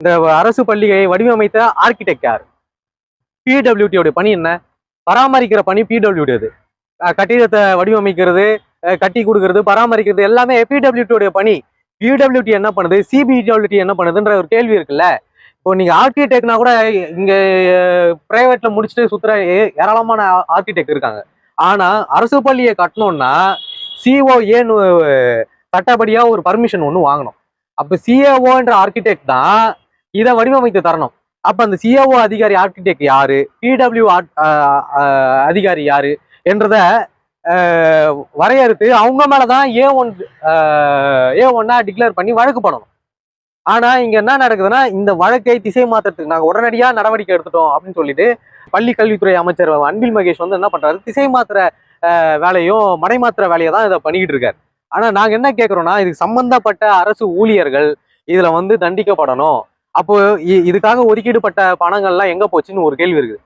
இந்த அரசு பள்ளியை வடிவமைத்த ஆர்கிடெக்ட் யார்? பிடபிள்யூடியோட பணி என்ன? பராமரிக்கிற பணி பிடபிள்யூடி. அது கட்டிடத்தை வடிவமைக்கிறது, கட்டி கொடுக்கறது, பராமரிக்கிறது எல்லாமே பிடபிள்யூடியோட பணி. பிடபிள்யூடி என்ன பண்ணுது, சிபிடபிள்யூடி என்ன பண்ணுதுன்ற ஒரு கேள்வி இருக்குல்ல. இப்போ நீங்க ஆர்கிடெக்ட்னா கூட இங்க பிரைவேட்ல முடிச்சுட்டு சுத்துற ஏராளமான ஆர்கிடெக்ட் இருக்காங்க. ஆனா அரசு பள்ளியை கட்டணும்னா சிஓஏன்னு சட்டப்படியா ஒரு பர்மிஷன் ஒன்று வாங்கணும். அப்ப சிஏஓன்ற ஆர்கிடெக்ட் தான் இதை வடிவமைத்து தரணும். அப்ப அந்த சிஏஓ அதிகாரி ஆர்கிடெக்ட் யாரு, பிடபிள்யூ அதிகாரி யாரு என்றத வரையறுத்து அவங்க மேலதான் ஏ1 டிக்ளேர் பண்ணி வழக்கு பண்ணணும். ஆனா இங்க என்ன நடக்குதுன்னா, இந்த வழக்கை திசை மாற்றத்துக்கு நாங்க உடனடியா நடவடிக்கை எடுத்துட்டோம் அப்படின்னு சொல்லிட்டு பள்ளி கல்வித்துறை அமைச்சர் அன்பில் மகேஷ் வந்து என்ன பண்றாரு, திசை மாத்திர வேலையும் மடைமாத்திர வேலையை தான் இதை பண்ணிக்கிட்டு இருக்காரு. ஆனா நாங்க என்ன கேட்கிறோம்னா, இதுக்கு சம்பந்தப்பட்ட அரசு ஊழியர்கள் இதுல வந்து தண்டிக்கப்படணும். அப்போ இதுக்காக ஒதுக்கீடுபட்ட பணங்கள்லாம் எங்க போச்சுன்னு ஒரு கேள்வி இருக்குது.